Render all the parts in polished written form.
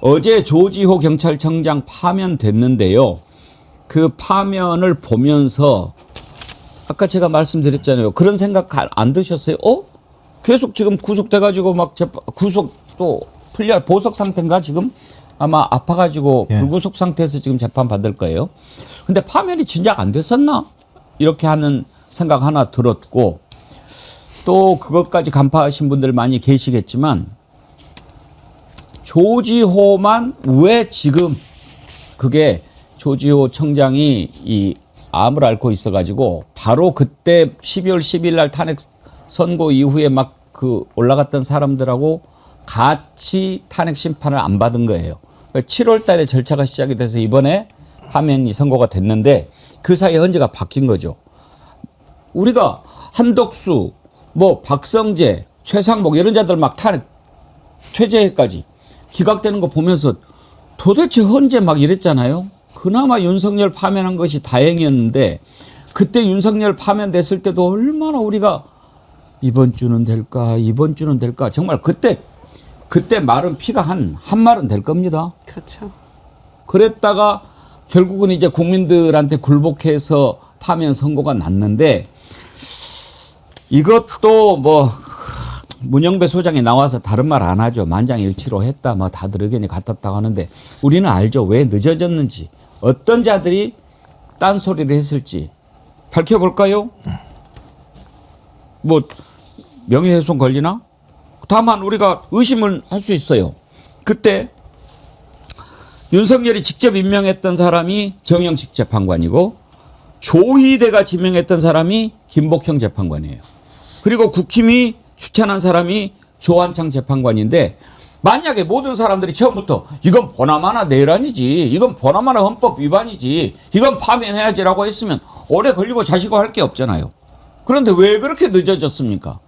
어제 조지호 경찰청장 파면됐는데요. 그 파면을 보면서 아까 제가 말씀드렸잖아요. 그런 생각 안 드셨어요? 계속 지금 구속돼가지고 막 구속도 보석 상태인가 지금 아마 아파가지고 불구속 상태에서 지금 재판 받을 거예요. 근데 파면이 진작 안 됐었나? 이렇게 하는 생각 하나 들었고 또 그것까지 간파하신 분들 많이 계시겠지만 조지호만 왜 지금 그게 조지호 청장이 이 암을 앓고 있어가지고 바로 그때 12월 10일 날 탄핵 선고 이후에 막 그 올라갔던 사람들하고 같이 탄핵 심판을 안 받은 거예요. 7월 달에 절차가 시작이 돼서 이번에 파면이 선고가 됐는데 그 사이에 헌재가 바뀐 거죠. 우리가 한덕수, 뭐 박성재, 최상목 이런 자들 막 탄핵 최재해까지 기각되는 거 보면서 도대체 헌재 막 이랬잖아요. 그나마 윤석열 파면한 것이 다행이었는데 그때 윤석열 파면됐을 때도 얼마나 우리가 이번 주는 될까 이번 주는 될까 정말 그때 말은 피가 한 말은 될 겁니다. 그렇죠. 그랬다가 결국은 이제 국민들한테 굴복해서 파면 선고가 났는데 이것도 뭐 문영배 소장이 나와서 다른 말 안 하죠. 만장일치로 했다 뭐 다들 의견이 같았다고 하는데 우리는 알죠. 왜 늦어졌는지 어떤 자들이 딴소리를 했을지 밝혀볼까요? 뭐 명예훼손 걸리나? 다만 우리가 의심을 할 수 있어요. 그때 윤석열이 직접 임명했던 사람이 정영식 재판관이고 조희대가 지명했던 사람이 김복형 재판관이에요. 그리고 국힘이 추천한 사람이 조한창 재판관인데 만약에 모든 사람들이 처음부터 이건 보나마나 내란이지 이건 보나마나 헌법 위반이지 이건 파면해야지라고 했으면 오래 걸리고 자시고 할 게 없잖아요. 그런데 왜 그렇게 늦어졌습니까?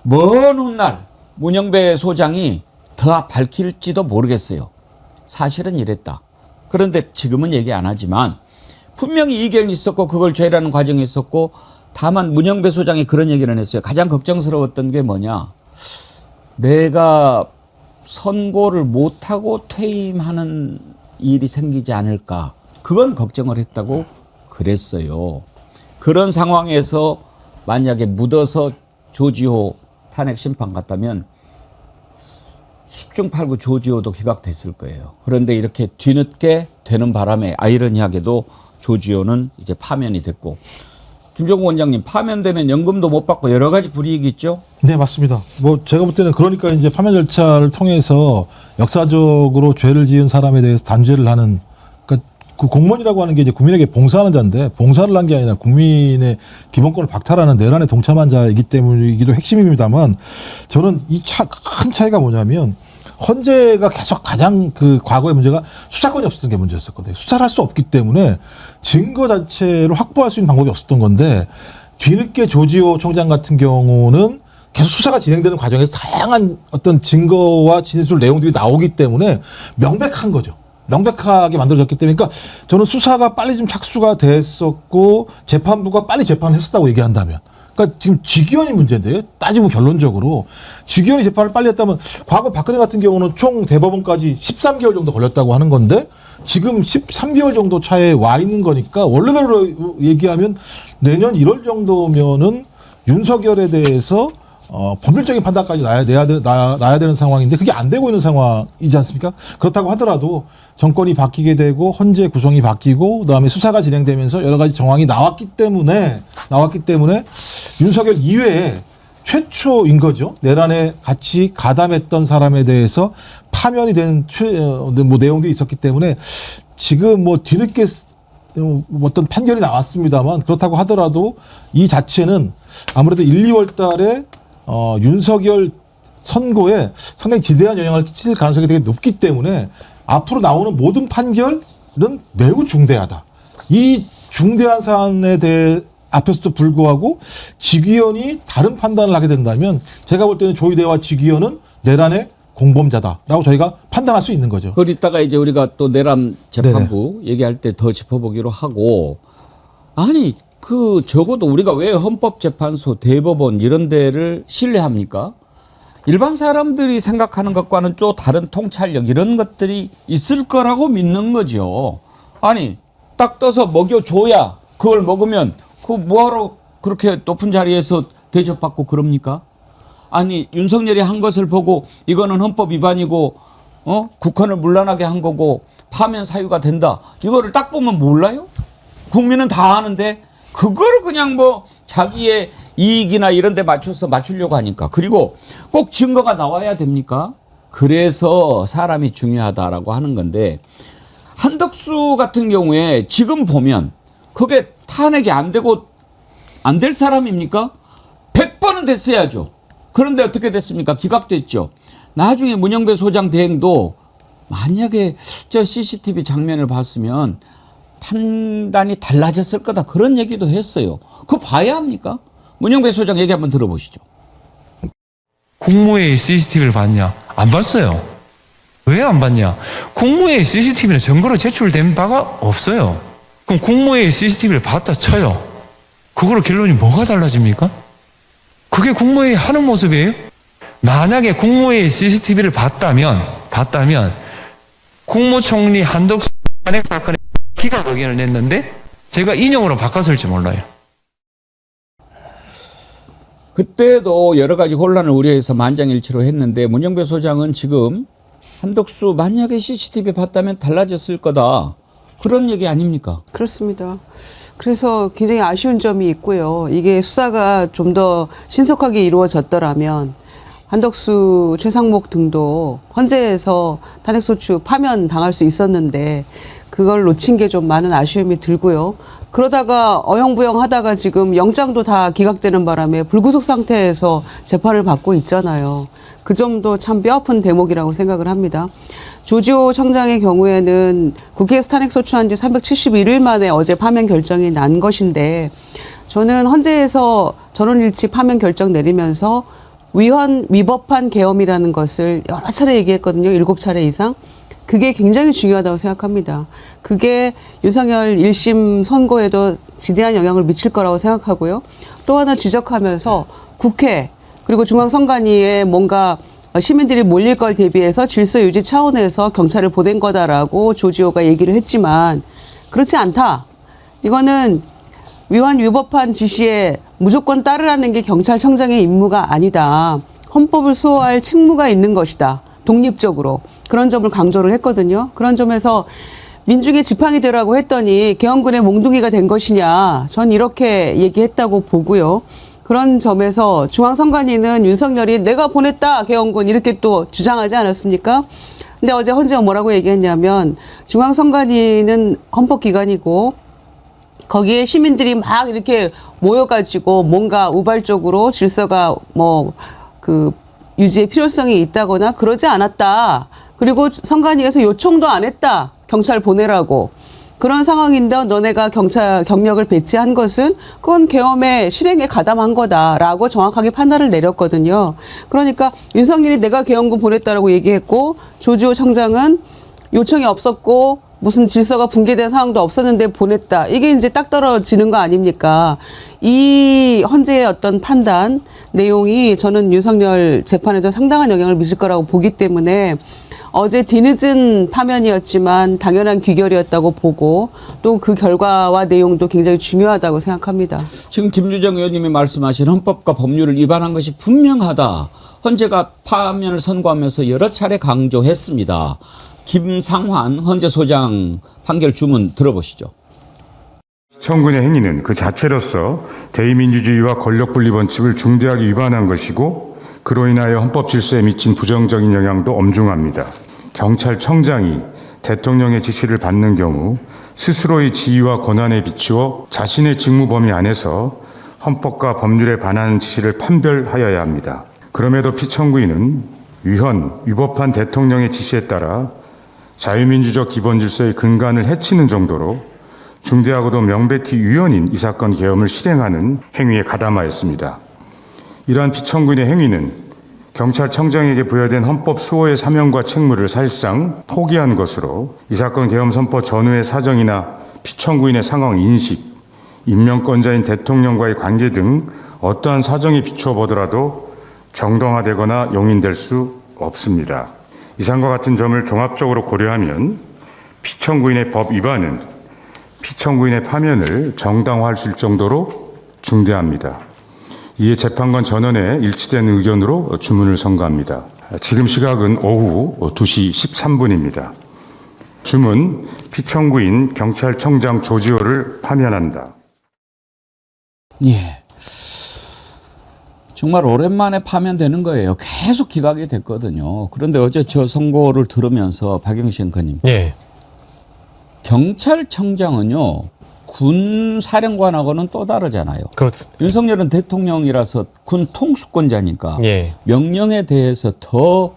먼 훗날 문영배 소장이 더 밝힐지도 모르겠어요. 사실은 이랬다. 그런데 지금은 얘기 안 하지만 분명히 이견이 있었고 그걸 죄라는 과정이 있었고 다만 문영배 소장이 그런 얘기를 했어요. 가장 걱정스러웠던 게 뭐냐. 내가 선고를 못하고 퇴임하는 일이 생기지 않을까. 그건 걱정을 했다고 그랬어요. 그런 상황에서 만약에 묻어서 조지호 탄핵 심판 갔다면 10중 8구 조지호도 기각됐을 거예요. 그런데 이렇게 뒤늦게 되는 바람에 아이러니하게도 조지호는 이제 파면이 됐고 김종국 원장님 파면되면 연금도 못 받고 여러 가지 불이익이 있죠? 네, 맞습니다. 뭐 제가 볼 때는 그러니까 이제 파면 절차를 통해서 역사적으로 죄를 지은 사람에 대해서 단죄를 하는 그러니까 그 공무원이라고 하는 게 이제 국민에게 봉사하는 자인데 봉사를 한 게 아니라 국민의 기본권을 박탈하는 내란에 동참한 자이기 때문이기도 핵심입니다만 저는 이 큰 차이가 뭐냐면 헌재가 계속 가장 그 과거의 문제가 수사권이 없었던 게 문제였었거든요. 수사를 할 수 없기 때문에 증거 자체를 확보할 수 있는 방법이 없었던 건데 뒤늦게 조지호 총장 같은 경우는 계속 수사가 진행되는 과정에서 다양한 어떤 증거와 진술 내용들이 나오기 때문에 명백한 거죠. 명백하게 만들어졌기 때문에 그러니까 저는 수사가 빨리 좀 착수가 됐었고 재판부가 빨리 재판을 했었다고 얘기한다면 그러니까 지금 직위원이 문제인데요. 따지면 결론적으로 직위원이 재판을 빨리 했다면 과거 박근혜 같은 경우는 총 대법원까지 13개월 정도 걸렸다고 하는 건데 지금 13개월 정도 차에 와 있는 거니까 원래대로 얘기하면 내년 1월 정도면은 윤석열에 대해서 법률적인 판단까지 나야 되는 상황인데 그게 안 되고 있는 상황이지 않습니까? 그렇다고 하더라도 정권이 바뀌게 되고 헌재 구성이 바뀌고 그다음에 수사가 진행되면서 여러 가지 정황이 나왔기 때문에 윤석열 이외에 최초인 거죠. 내란에 같이 가담했던 사람에 대해서 파면이 된 뭐 내용들이 있었기 때문에 지금 뭐 뒤늦게 어떤 판결이 나왔습니다만 그렇다고 하더라도 이 자체는 아무래도 1, 2월 달에 윤석열 선고에 상당히 지대한 영향을 끼칠 가능성이 되게 높기 때문에 앞으로 나오는 모든 판결은 매우 중대하다. 이 중대한 사안에 대해 앞에서도 불구하고 직위원이 다른 판단을 하게 된다면 제가 볼 때는 조희대와 직위원은 내란의 공범자다라고 저희가 판단할 수 있는 거죠. 그걸 이따가 이제 우리가 또 내란 재판부 얘기할 때 더 짚어보기로 하고 아니 그 적어도 우리가 왜 헌법재판소 대법원 이런 데를 신뢰합니까? 일반 사람들이 생각하는 것과는 또 다른 통찰력 이런 것들이 있을 거라고 믿는 거죠. 아니 딱 떠서 먹여줘야 그걸 먹으면 그 뭐하러 그렇게 높은 자리에서 대접받고 그럽니까? 아니 윤석열이 한 것을 보고 이거는 헌법 위반이고 국헌을 문란하게 한 거고 파면 사유가 된다. 이거를 딱 보면 몰라요? 국민은 다 아는데 그걸 그냥 뭐 자기의 이익이나 이런 데 맞춰서 맞추려고 하니까. 그리고 꼭 증거가 나와야 됩니까? 그래서 사람이 중요하다라고 하는 건데 한덕수 같은 경우에 지금 보면 그게 탄핵이 안 되고 안 될 사람입니까? 100번은 됐어야죠. 그런데 어떻게 됐습니까? 기각됐죠. 나중에 문영배 소장 대행도 만약에 저 CCTV 장면을 봤으면 판단이 달라졌을 거다. 그런 얘기도 했어요. 그거 봐야 합니까? 문영배 소장 얘기 한번 들어보시죠. 국무회의 CCTV를 봤냐? 안 봤어요. 왜 안 봤냐? 국무회의 CCTV는 증거로 제출된 바가 없어요. 그럼 국무회의 CCTV를 봤다 쳐요. 그거로 결론이 뭐가 달라집니까? 그게 국무회의 하는 모습이에요? 만약에 국무회의 CCTV를 봤다면 국무총리 한덕수 탄핵 사건에 기각 의견을 냈는데 제가 인용으로 바꿨을지 몰라요. 그때도 여러 가지 혼란을 우려해서 만장일치로 했는데 문영배 소장은 지금 한덕수 만약에 CCTV 봤다면 달라졌을 거다. 그런 얘기 아닙니까? 그렇습니다. 그래서 굉장히 아쉬운 점이 있고요. 이게 수사가 좀 더 신속하게 이루어졌더라면 한덕수, 최상목 등도 헌재에서 탄핵소추 파면 당할 수 있었는데 그걸 놓친 게 좀 많은 아쉬움이 들고요. 그러다가 어영부영 하다가 지금 영장도 다 기각되는 바람에 불구속 상태에서 재판을 받고 있잖아요. 그 점도 참 뼈아픈 대목이라고 생각을 합니다. 조지호 청장의 경우에는 국회에서 탄핵소추한 지 371일 만에 어제 파면 결정이 난 것인데 저는 헌재에서 전원일치 파면 결정 내리면서 위법한 계엄이라는 것을 여러 차례 얘기했거든요. 7차례 이상. 그게 굉장히 중요하다고 생각합니다. 그게 윤석열 1심 선고에도 지대한 영향을 미칠 거라고 생각하고요. 또 하나 지적하면서 국회 그리고 중앙선관위에 뭔가 시민들이 몰릴 걸 대비해서 질서 유지 차원에서 경찰을 보낸 거다라고 조지호가 얘기를 했지만 그렇지 않다. 이거는 위법한 지시에 무조건 따르라는 게 경찰청장의 임무가 아니다. 헌법을 수호할 책무가 있는 것이다. 독립적으로. 그런 점을 강조를 했거든요. 그런 점에서 민중의 지팡이 되라고 했더니 계엄군의 몽둥이가 된 것이냐. 전 이렇게 얘기했다고 보고요. 그런 점에서 중앙선관위는 윤석열이 내가 보냈다 계엄군 이렇게 또 주장하지 않았습니까? 근데 어제 헌재가 뭐라고 얘기했냐면 중앙선관위는 헌법기관이고 거기에 시민들이 막 이렇게 모여가지고 뭔가 우발적으로 질서가 유지의 필요성이 있다거나 그러지 않았다. 그리고 선관위에서 요청도 안 했다. 경찰 보내라고. 그런 상황인데 너네가 경력을 배치한 것은 그건 계엄의 실행에 가담한 거다라고 정확하게 판단을 내렸거든요. 그러니까 윤석열이 내가 계엄군 보냈다라고 얘기했고 조지호 청장은 요청이 없었고 무슨 질서가 붕괴된 상황도 없었는데 보냈다. 이게 이제 딱 떨어지는 거 아닙니까? 이 헌재의 어떤 판단 내용이 저는 윤석열 재판에도 상당한 영향을 미칠 거라고 보기 때문에 어제 뒤늦은 파면이었지만 당연한 귀결이었다고 보고 또 그 결과와 내용도 굉장히 중요하다고 생각합니다. 지금 김유정 의원님이 말씀하신 헌법과 법률을 위반한 것이 분명하다. 헌재가 파면을 선고하면서 여러 차례 강조했습니다. 김상환 헌재소장 판결 주문 들어보시죠. 청군의 행위는 그 자체로서 대의민주주의와 권력분리 원칙을 중대하게 위반한 것이고 그로 인하여 헌법 질서에 미친 부정적인 영향도 엄중합니다. 경찰청장이 대통령의 지시를 받는 경우 스스로의 지위와 권한에 비추어 자신의 직무 범위 안에서 헌법과 법률에 반하는 지시를 판별하여야 합니다. 그럼에도 피청구인은 위법한 대통령의 지시에 따라 자유민주적 기본질서의 근간을 해치는 정도로 중대하고도 명백히 유연인 이 사건 계엄을 실행하는 행위에 가담하였습니다. 이러한 피청구인의 행위는 경찰청장에게 부여된 헌법 수호의 사명과 책무를 사실상 포기한 것으로 이 사건 계엄 선포 전후의 사정이나 피청구인의 상황 인식, 임명권자인 대통령과의 관계 등 어떠한 사정에 비추어 보더라도 정당화되거나 용인될 수 없습니다. 이상과 같은 점을 종합적으로 고려하면 피청구인의 법 위반은 피청구인의 파면을 정당화할 수 있을 정도로 중대합니다. 이에 재판관 전원의 일치된 의견으로 주문을 선고합니다. 지금 시각은 오후 2시 13분입니다. 주문, 피청구인 경찰청장 조지호를 파면한다. 예. 정말 오랜만에 파면되는 거예요. 계속 기각이 됐거든요. 그런데 어제 저 선고를 들으면서 박영시 앵커님. 예. 경찰청장은요, 군 사령관하고는 또 다르잖아요. 그렇습니다. 윤석열은 대통령이라서 군 통수권자니까 예. 명령에 대해서 더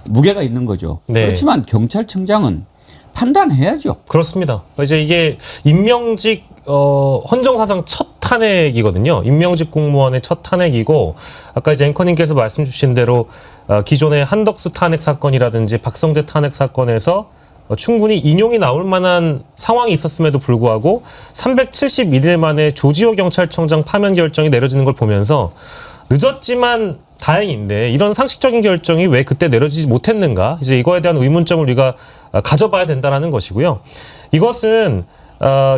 무게가 있는 거죠. 네. 그렇지만 경찰청장은 판단해야죠. 그렇습니다. 이제 이게 임명직 헌정사상 첫 탄핵이거든요. 임명직 공무원의 첫 탄핵이고 아까 이제 앵커님께서 말씀 주신 대로 기존의 한덕수 탄핵 사건이라든지 박성재 탄핵 사건에서 충분히 인용이 나올 만한 상황이 있었음에도 불구하고 371일 만에 조지호 경찰청장 파면 결정이 내려지는 걸 보면서 늦었지만 다행인데 이런 상식적인 결정이 왜 그때 내려지지 못했는가? 이제 이거에 대한 의문점을 우리가 가져봐야 된다는 것이고요. 이것은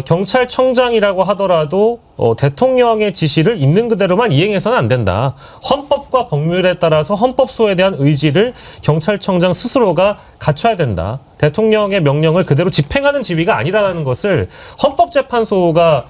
경찰청장이라고 하더라도 대통령의 지시를 있는 그대로만 이행해서는 안 된다. 헌법과 법률에 따라서 헌법소에 대한 의지를 경찰청장 스스로가 갖춰야 된다. 대통령의 명령을 그대로 집행하는 지위가 아니라는 것을 헌법재판소가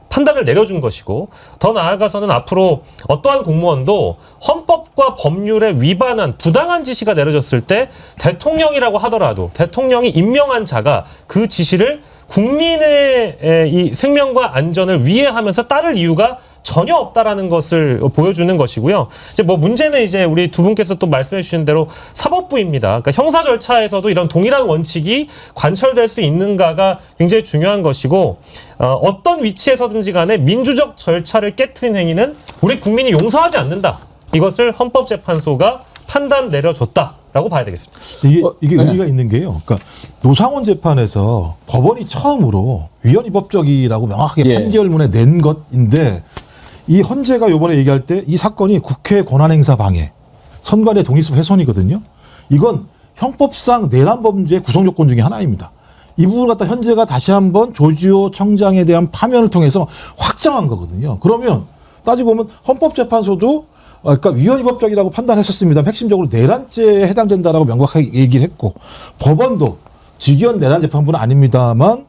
판단을 내려준 것이고 더 나아가서는 앞으로 어떠한 공무원도 헌법과 법률에 위반한 부당한 지시가 내려졌을 때 대통령이라고 하더라도 대통령이 임명한 자가 그 지시를 국민의 이 생명과 안전을 위해하면서 따를 이유가 전혀 없다라는 것을 보여주는 것이고요. 이제 뭐 문제는 이제 우리 두 분께서 또 말씀해 주신 대로 사법부입니다. 그러니까 형사 절차에서도 이런 동일한 원칙이 관철될 수 있는가가 굉장히 중요한 것이고 어떤 위치에서든지 간에 민주적 절차를 깨트린 행위는 우리 국민이 용서하지 않는다. 이것을 헌법재판소가 판단 내려줬다라고 봐야 되겠습니다. 이게 의미가 있는 게요. 그러니까 노상원 재판에서 법원이 처음으로 위헌위법적이라고 명확하게 예. 판결문에 낸 것인데 이 헌재가 이번에 얘기할 때 이 사건이 국회 권한행사 방해, 선관의 독립성 훼손이거든요. 이건 형법상 내란 범죄 구성 조건 중에 하나입니다. 이 부분을 갖다 현재가 다시 한번 조지호 청장에 대한 파면을 통해서 확정한 거거든요. 그러면 따지고 보면 헌법재판소도 그러니까 위헌위법적이라고 판단했었습니다. 핵심적으로 내란죄에 해당된다라고 명확하게 얘기를 했고 법원도 직위헌 내란 재판부는 아닙니다만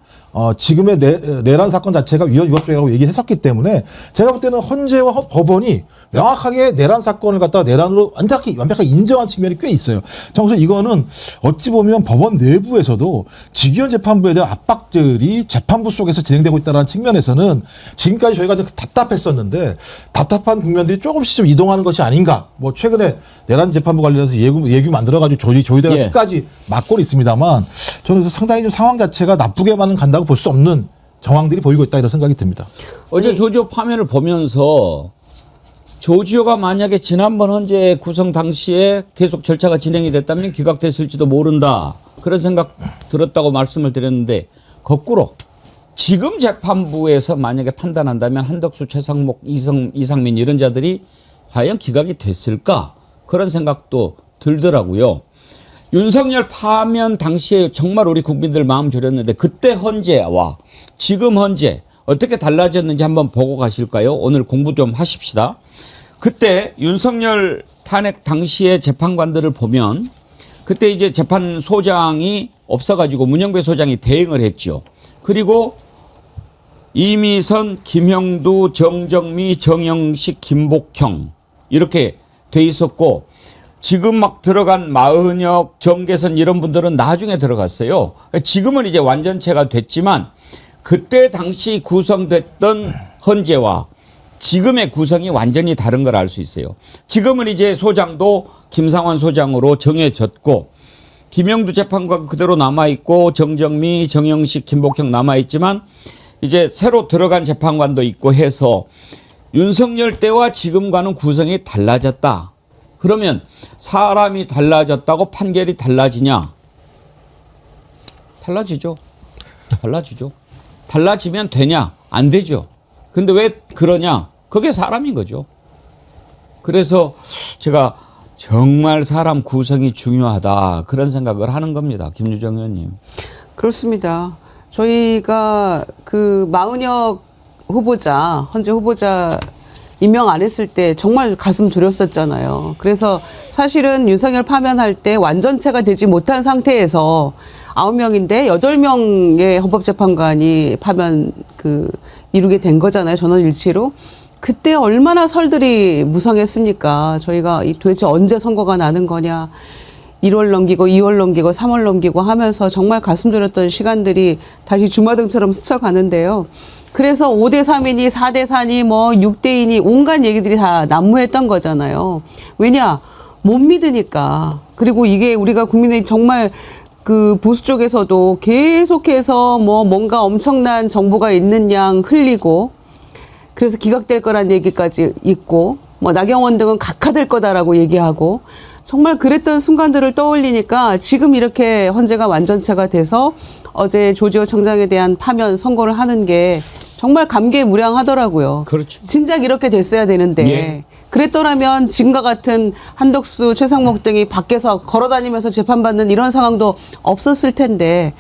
지금의 내란 사건 자체가 위헌위법적이라고 얘기했었기 때문에 제가 볼 때는 헌재와 법원이 명확하게 내란 사건을 갖다가 내란으로 완벽하게 인정한 측면이 꽤 있어요. 그래서 이거는 어찌 보면 법원 내부에서도 직위헌 재판부에 대한 압박들이 재판부 속에서 진행되고 있다는 측면에서는 지금까지 저희가 좀 답답했었는데 답답한 국면들이 조금씩 좀 이동하는 것이 아닌가. 뭐 최근에 내란 재판부 관련해서 예규 만들어가지고 조의대가 예. 끝까지 막고는 있습니다만 저는 그래서 상당히 좀 상황 자체가 나쁘게만은 간다고 볼 수 없는 정황들이 보이고 있다 이런 생각이 듭니다. 어제 조지호 파면을 보면서 조지호가 만약에 지난번 헌재 구성 당시에 계속 절차가 진행이 됐다면 기각됐을지도 모른다. 그런 생각 들었다고 말씀을 드렸는데 거꾸로 지금 재판부에서 만약에 판단한다면 한덕수, 최상목, 이상민 이런 자들이 과연 기각이 됐을까? 그런 생각도 들더라고요. 윤석열 파면 당시에 정말 우리 국민들 마음 졸였는데 그때 헌재와 지금 헌재 어떻게 달라졌는지 한번 보고 가실까요? 오늘 공부 좀 하십시다. 그때 윤석열 탄핵 당시의 재판관들을 보면 그때 이제 재판소장이 없어가지고 문영배 소장이 대행을 했죠. 그리고 이미선, 김형두, 정정미, 정영식, 김복형 이렇게 돼 있었고 지금 막 들어간 마은혁, 정계선 이런 분들은 나중에 들어갔어요. 지금은 이제 완전체가 됐지만 그때 당시 구성됐던 헌재와 지금의 구성이 완전히 다른 걸 알 수 있어요. 지금은 이제 소장도 김상환 소장으로 정해졌고 김영두 재판관 그대로 남아있고 정정미, 정영식, 김복형 남아있지만 이제 새로 들어간 재판관도 있고 해서 윤석열 때와 지금과는 구성이 달라졌다. 그러면 사람이 달라졌다고 판결이 달라지냐? 달라지죠. 달라지죠. 달라지면 되냐? 안 되죠. 근데 왜 그러냐? 그게 사람인 거죠. 그래서 제가 정말 사람 구성이 중요하다 그런 생각을 하는 겁니다. 김유정 의원님. 그렇습니다. 저희가 그 마은혁 후보자, 헌재 후보자 임명 안 했을 때 정말 가슴 졸였었잖아요. 그래서 사실은 윤석열 파면할 때 완전체가 되지 못한 상태에서 9명인데 8명의 헌법재판관이 파면 이루게 된 거잖아요. 전원일치로. 그때 얼마나 설들이 무성했습니까? 저희가 도대체 언제 선거가 나는 거냐. 1월 넘기고 2월 넘기고 3월 넘기고 하면서 정말 가슴 졸였던 시간들이 다시 주마등처럼 스쳐가는데요. 그래서 5대 3이니 4대 4니 뭐 6대 2니 온갖 얘기들이 다 난무했던 거잖아요. 왜냐? 못 믿으니까. 그리고 이게 우리가 국민의 정말 그 보수 쪽에서도 계속해서 뭐 뭔가 엄청난 정보가 있는 양 흘리고 그래서 기각될 거란 얘기까지 있고 뭐 나경원 등은 각하될 거다라고 얘기하고 정말 그랬던 순간들을 떠올리니까 지금 이렇게 헌재가 완전체가 돼서 어제 조지호 청장에 대한 파면 선고를 하는 게 정말 감개무량하더라고요. 그렇죠. 진작 이렇게 됐어야 되는데 예. 그랬더라면 지금과 같은 한덕수, 최상목 등이 밖에서 걸어다니면서 재판받는 이런 상황도 없었을 텐데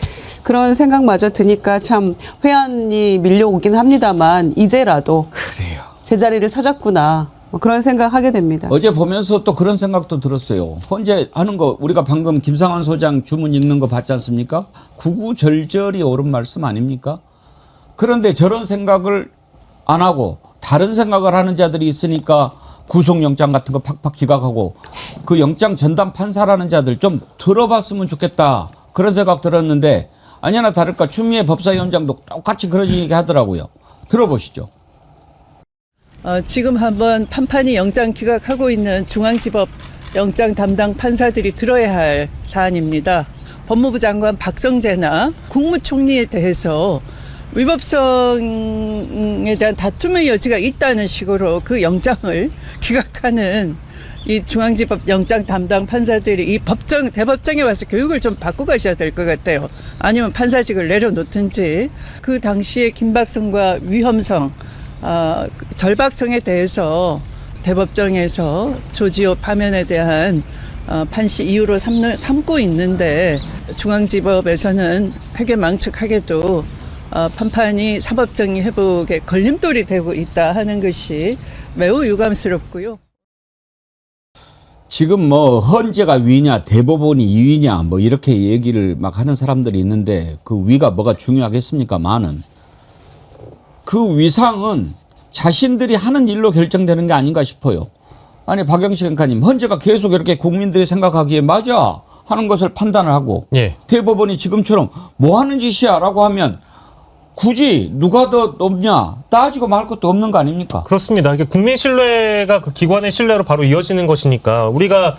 그런 생각마저 드니까 참 회한이 밀려오긴 합니다만 이제라도 그래요. 제자리를 찾았구나. 뭐 그런 생각하게 됩니다. 어제 보면서 또 그런 생각도 들었어요. 헌재 하는 거 우리가 방금 김상환 소장 주문 읽는 거 봤지 않습니까? 구구절절이 옳은 말씀 아닙니까? 그런데 저런 생각을 안 하고 다른 생각을 하는 자들이 있으니까 구속영장 같은 거 팍팍 기각하고 그 영장 전담 판사라는 자들 좀 들어봤으면 좋겠다. 그런 생각 들었는데 아니나 다를까 추미애 법사위원장도 똑같이 그런 얘기 하더라고요. 들어보시죠. 지금 한번 판판이 영장 기각하고 있는 중앙지법 영장 담당 판사들이 들어야 할 사안입니다. 법무부 장관 박성재나 국무총리에 대해서 위법성에 대한 다툼의 여지가 있다는 식으로 그 영장을 기각하는 이 중앙지법 영장 담당 판사들이 이 대법정에 와서 교육을 좀 받고 가셔야 될 것 같아요. 아니면 판사직을 내려놓든지. 그 당시에 김박성과 위험성, 절박성에 대해서 대법정에서 조지호 파면에 대한 판시 이유로 삼고 있는데 중앙지법에서는 회계망측하게도 판판이 사법정의 회복에 걸림돌이 되고 있다 하는 것이 매우 유감스럽고요. 지금 뭐 헌재가 위냐 대법원이 위냐 뭐 이렇게 얘기를 막 하는 사람들이 있는데 그 위가 뭐가 중요하겠습니까만은 그 위상은 자신들이 하는 일로 결정되는 게 아닌가 싶어요. 아니 박영식 앵커님 헌재가 계속 이렇게 국민들이 생각하기에 맞아 하는 것을 판단을 하고 예. 대법원이 지금처럼 뭐 하는 짓이야라고 하면 굳이 누가 더 높냐 따지고 말 것도 없는 거 아닙니까? 그렇습니다. 이게 국민 신뢰가 그 기관의 신뢰로 바로 이어지는 것이니까 우리가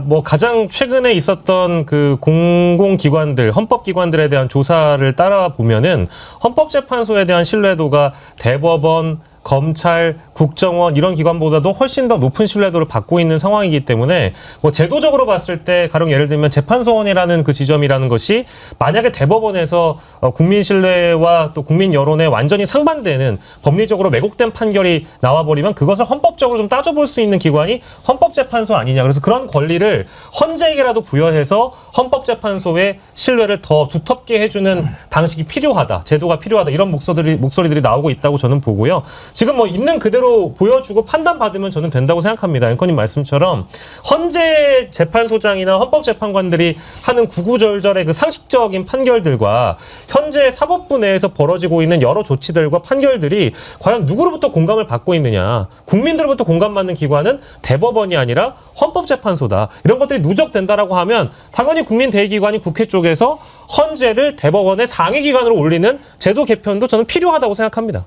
뭐 가장 최근에 있었던 그 공공기관들, 헌법기관들에 대한 조사를 따라 보면은 헌법재판소에 대한 신뢰도가 대법원, 검찰, 국정원 이런 기관보다도 훨씬 더 높은 신뢰도를 받고 있는 상황이기 때문에 뭐 제도적으로 봤을 때 가령 예를 들면 재판소원이라는 그 지점이라는 것이 만약에 대법원에서 국민 신뢰와 또 국민 여론에 완전히 상반되는 법리적으로 왜곡된 판결이 나와버리면 그것을 헌법적으로 좀 따져볼 수 있는 기관이 헌법재판소 아니냐. 그래서 그런 권리를 헌재에게라도 부여해서 헌법재판소의 신뢰를 더 두텁게 해주는 방식이 필요하다. 제도가 필요하다. 이런 목소리들이 나오고 있다고 저는 보고요. 지금 뭐 있는 그대로 보여주고 판단받으면 저는 된다고 생각합니다. 앵커님 말씀처럼 헌재 재판소장이나 헌법재판관들이 하는 구구절절의 그 상식적인 판결들과 현재 사법부 내에서 벌어지고 있는 여러 조치들과 판결들이 과연 누구로부터 공감을 받고 있느냐. 국민들로부터 공감받는 기관은 대법원이 아니라 헌법재판소다. 이런 것들이 누적된다라고 하면 당연히 국민 대의기관이 국회 쪽에서 헌재를 대법원의 상위기관으로 올리는 제도 개편도 저는 필요하다고 생각합니다.